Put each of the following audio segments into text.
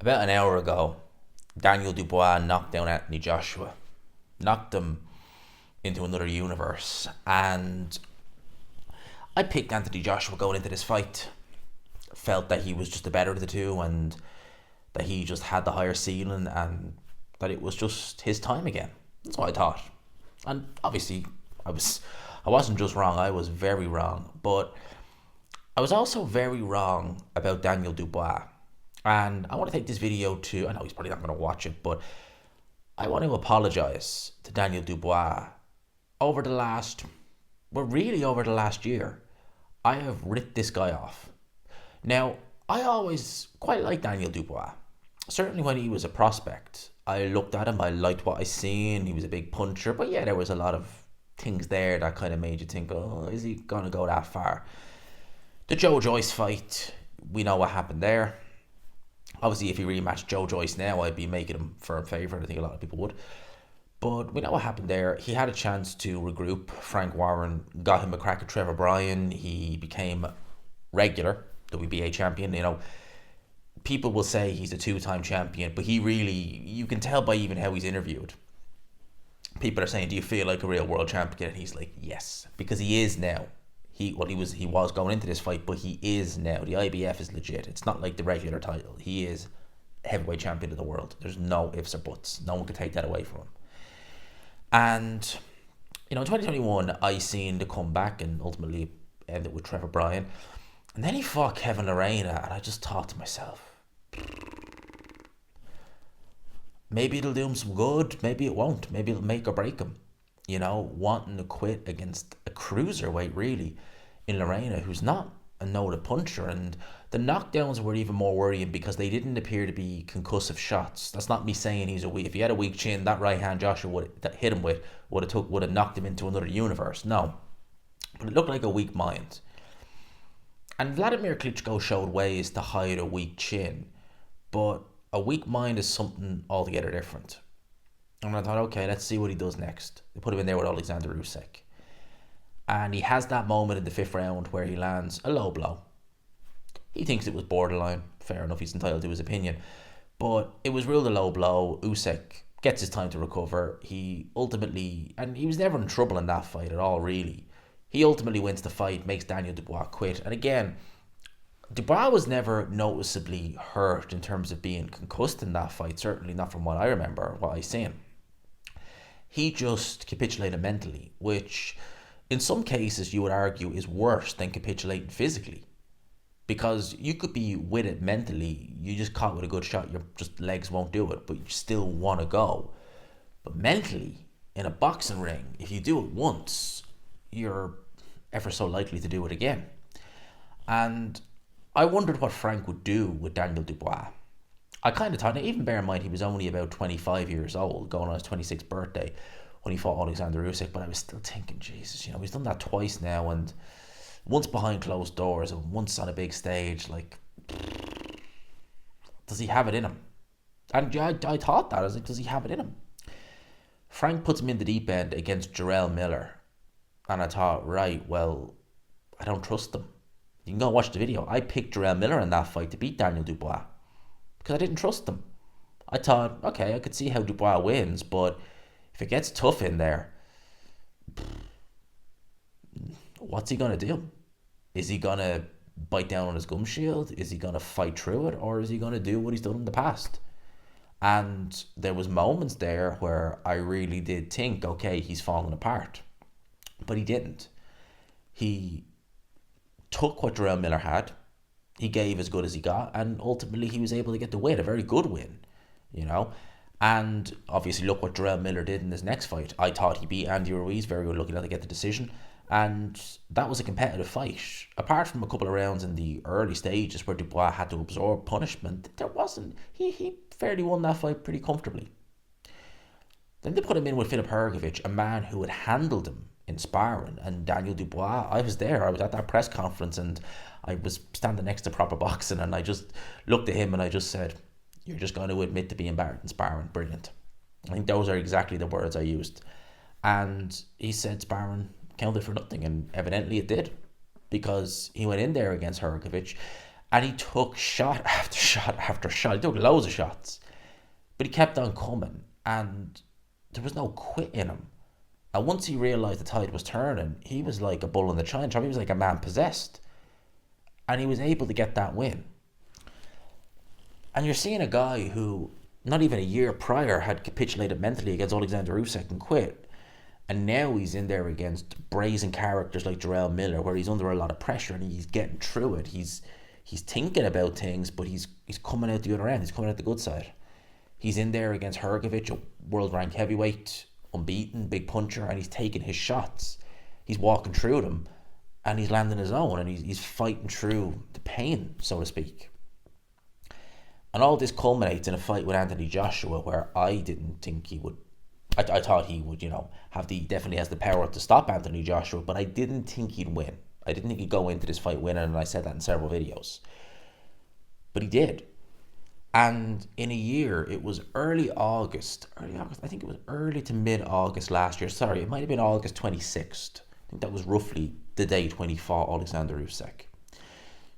About an hour ago, Daniel Dubois knocked down Anthony Joshua, knocked him into another universe, and I picked Anthony Joshua going into this fight. Felt that he was just the better of the two, and that he just had the higher ceiling, and that it was just his time again. That's what I thought. And obviously, I wasn't just wrong. I was very wrong, but I was also very wrong about Daniel Dubois. And I want to take this video to, I know he's probably not going to watch it, but I want to apologize to Daniel Dubois. Over the last, well, really over the last year, I have ripped this guy off. Now, I always quite liked Daniel Dubois. Certainly when he was a prospect, I looked at him, I liked what I seen. He was a big puncher, but yeah, there was a lot of things there that kind of made you think, oh, is he going to go that far? The Joe Joyce fight, we know what happened there. Obviously, if he rematched Joe Joyce now, I'd be making him for a favourite. I think a lot of people would. But we know what happened there. He had a chance to regroup. Frank Warren got him a crack at Trevor Bryan. He became regular WBA champion. You know, people will say he's a two-time champion, but he really, you can tell by even how he's interviewed. People are saying, "Do you feel like a real world champion?" And he's like, "Yes," because he is now. He was going into this fight, but he is now. The IBF is legit. It's not like the regular title. He is heavyweight champion of the world. There's no ifs or buts. No one can take that away from him. And in 2021, I seen the comeback and ultimately ended with Trevor Bryan. And then he fought Kevin Lorena, and I just thought to myself, maybe it'll do him some good, maybe it won't. Maybe it'll make or break him. Wanting to quit against a cruiserweight, really, in Lorena, who's not a noted puncher. And the knockdowns were even more worrying because they didn't appear to be concussive shots. That's not me saying he's a weak. If he had a weak chin, that right hand Joshua would hit him with would have knocked him into another universe. No, but it looked like a weak mind. And Vladimir Klitschko showed ways to hide a weak chin, but a weak mind is something altogether different. And I thought, okay, let's see what he does next. They put him in there with Alexander Usyk. And he has that moment in the fifth round where he lands a low blow. He thinks it was borderline. Fair enough, he's entitled to his opinion. But it was ruled a low blow. Usyk gets his time to recover. He ultimately, and he was never in trouble in that fight at all, really. He ultimately wins the fight, makes Daniel Dubois quit. And again, Dubois was never noticeably hurt in terms of being concussed in that fight. Certainly not from what I remember, what I seen. He just capitulated mentally, which in some cases you would argue is worse than capitulating physically. Because you could be with it mentally, you just caught with a good shot, your just legs won't do it, but you still want to go. But mentally, in a boxing ring, if you do it once, you're ever so likely to do it again. And I wondered what Frank would do with Daniel Dubois. I kind of thought, now even bear in mind he was only about 25 years old, going on his 26th birthday when he fought Alexander Usyk, but I was still thinking, Jesus, he's done that twice now, and once behind closed doors and once on a big stage. Like, does he have it in him? And I thought that. I was like, does he have it in him? Frank puts him in the deep end against Jarrell Miller, and I thought, right, well, I don't trust him. You can go and watch the video. I picked Jarrell Miller in that fight to beat Daniel Dubois because I didn't trust him. I thought, okay, I could see how Dubois wins, but if it gets tough in there, what's he going to do? Is he going to bite down on his gum shield? Is he going to fight through it? Or is he going to do what he's done in the past? And there was moments there where I really did think, okay, he's falling apart. But he didn't. He took what Jarrell Miller had. He gave as good as he got. And ultimately he was able to get the win, a very good win, And obviously look what Jarrell Miller did in his next fight. I thought he beat Andy Ruiz, very good looking to get the decision. And that was a competitive fight. Apart from a couple of rounds in the early stages where Dubois had to absorb punishment, there wasn't. He fairly won that fight pretty comfortably. Then they put him in with Filip Hrgovic, a man who had handled him in sparring, and Daniel Dubois. I was there. I was at that press conference, and I was standing next to Proper Boxing, and I just looked at him and I just said, "You're just going to admit to being bad in sparring. Brilliant." I think those are exactly the words I used. And he said sparring counted for nothing, and evidently it did, because he went in there against Hrgovic, And he took shot after shot after shot. He took loads of shots. But he kept on coming. And there was no quit in him. And once he realised the tide was turning, he was like a bull in the china shop. He was like a man possessed. And he was able to get that win. And you're seeing a guy who, not even a year prior, had capitulated mentally against Alexander Usyk and quit. And now he's in there against brazen characters like Jarrell Miller, where he's under a lot of pressure and he's getting through it. He's thinking about things, but he's coming out the other end. He's coming out the good side. He's in there against Hrgovic, a world-ranked heavyweight, unbeaten, big puncher, and he's taking his shots. He's walking through them, and he's landing his own, and he's fighting through the pain, so to speak. And all this culminates in a fight with Anthony Joshua, where I didn't think he would. I thought he would, definitely has the power to stop Anthony Joshua, but I didn't think he'd win. I didn't think he'd go into this fight winning, and I said that in several videos. But he did. And in a year, it was early August, I think it was early to mid-August last year. Sorry, it might have been August 26th. I think that was roughly the date when he fought Alexander Usyk.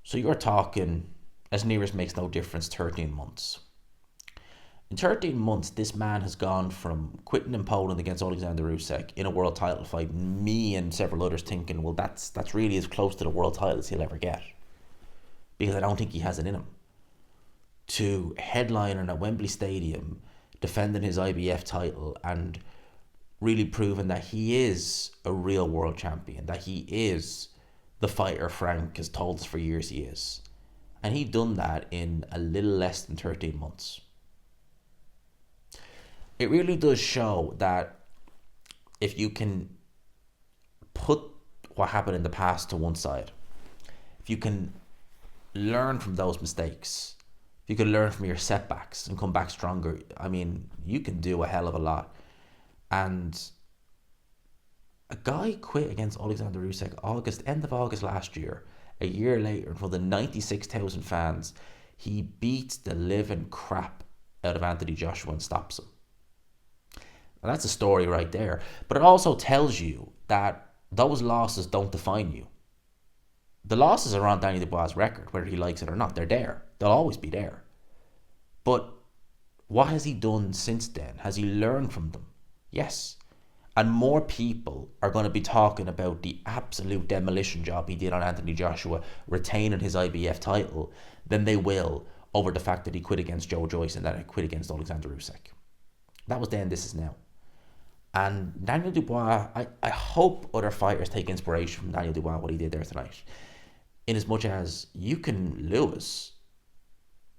So you're talking, as near as makes no difference, 13 months. In 13 months, this man has gone from quitting in Poland against Alexander Usyk in a world title fight, me and several others thinking, well, that's really as close to the world title as he'll ever get. Because I don't think he has it in him. To headlining at Wembley Stadium, defending his IBF title and really proving that he is a real world champion, that he is the fighter Frank has told us for years he is. And he'd done that in a little less than 13 months. It really does show that if you can put what happened in the past to one side, if you can learn from those mistakes, if you can learn from your setbacks and come back stronger, I mean, you can do a hell of a lot. And a guy quit against Alexander Usyk end of August last year. A year later, in front of 96,000 fans, he beats the living crap out of Anthony Joshua and stops him. And that's a story right there. But it also tells you that those losses don't define you. The losses are on Daniel Dubois' record, whether he likes it or not. They're there. They'll always be there. But what has he done since then? Has he learned from them? Yes. And more people are going to be talking about the absolute demolition job he did on Anthony Joshua, retaining his IBF title, than they will over the fact that he quit against Joe Joyce and that he quit against Alexander Usyk. That was then, this is now. And Daniel Dubois, I hope other fighters take inspiration from Daniel Dubois, what he did there tonight. In as much as you can lose,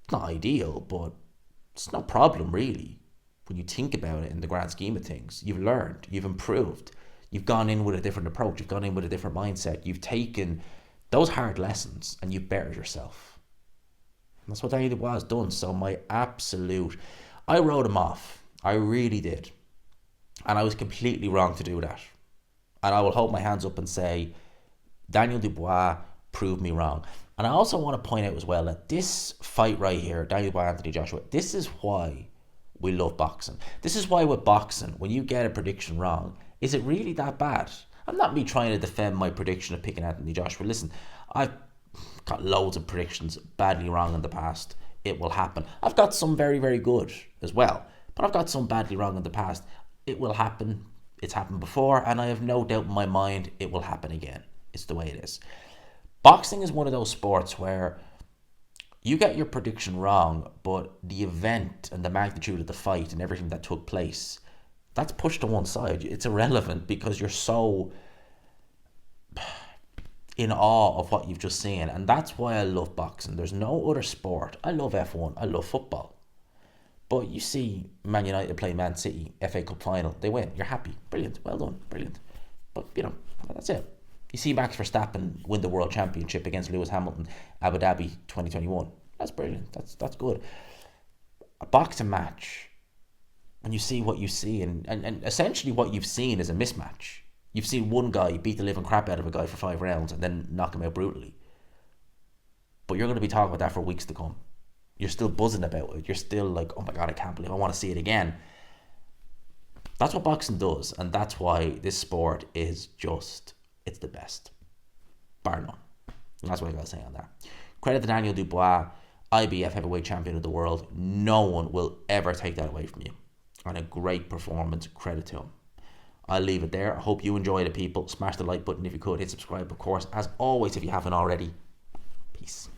it's not ideal, but it's no problem really. When you think about it in the grand scheme of things, you've learned, you've improved, you've gone in with a different approach, you've gone in with a different mindset, you've taken those hard lessons and you've bettered yourself. And that's what Daniel Dubois has done. So I wrote him off. I really did. And I was completely wrong to do that. And I will hold my hands up and say, Daniel Dubois proved me wrong. And I also want to point out as well that this fight right here, Daniel Dubois, Anthony Joshua, this is why we love boxing. This is why with boxing, when you get a prediction wrong, is it really that bad? I'm not me trying to defend my prediction of picking Anthony Joshua. Listen, I've got loads of predictions badly wrong in the past. It will happen. I've got some very, very good as well. But I've got some badly wrong in the past. It will happen. It's happened before. And I have no doubt in my mind it will happen again. It's the way it is. Boxing is one of those sports where you get your prediction wrong, but the event and the magnitude of the fight and everything that took place, that's pushed to one side. It's irrelevant because you're so in awe of what you've just seen. And that's why I love boxing. There's no other sport. I love F1. I love football. But you see Man United play Man City, FA Cup final. They win. You're happy. Brilliant. Well done. Brilliant. But, that's it. You see Max Verstappen win the World Championship against Lewis Hamilton, Abu Dhabi 2021. That's brilliant. That's good. A boxing match, when you see what you see, and essentially what you've seen is a mismatch. You've seen one guy beat the living crap out of a guy for 5 rounds and then knock him out brutally. But you're going to be talking about that for weeks to come. You're still buzzing about it. You're still like, oh my God, I can't believe I want to see it again. That's what boxing does. And that's why this sport is it's the best. Bar none. And that's what I got to say on that. Credit to Daniel Dubois, IBF heavyweight champion of the world. No one will ever take that away from you. And a great performance. Credit to him. I'll leave it there. I hope you enjoyed it, people. Smash the like button if you could. Hit subscribe, of course. As always, if you haven't already. Peace.